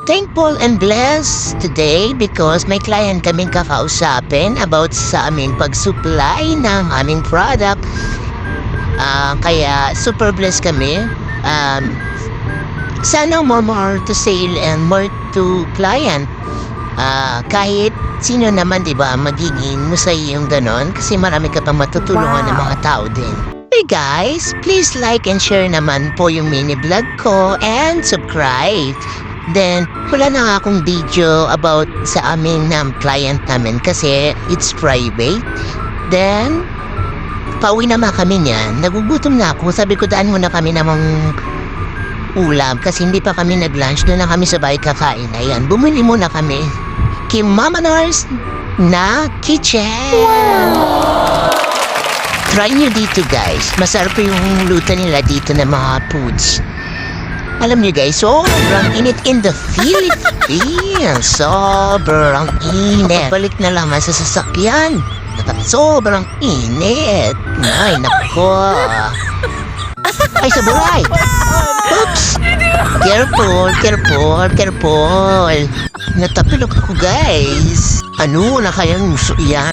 thankful and blessed today because may client kaming kakausapin about sa aming pag-supply ng aming product. Kaya super blessed kami. Sana more to sale and more to client. Kahit sino naman, di ba, magiging musay yung ganon kasi marami ka pa matutulungan ng mga tao din. Hey guys, please like and share naman po yung mini vlog ko and subscribe. Then, wala na nga akong video about sa aming client namin kasi it's private. Then, pauwi naman kami niyan. Nagugutom na ako. Sabi ko, daan muna kami namang ulam kasi hindi pa kami nag-lunch. Doon na kami sa bahay kakain. Ayan, bumili muna kami kay Mama Nars na kitchen. Wow! Try nyo dito guys. Masarap yung luto nila dito ng mga foods. Alam nyo guys, sobrang init in the Philippines. Sobrang init. Balik na lang sa sasakyan. Sobrang init. Ay, nako. Ay, saburay. Oops. Careful. Natapilok ako guys. Ano na kayang yan?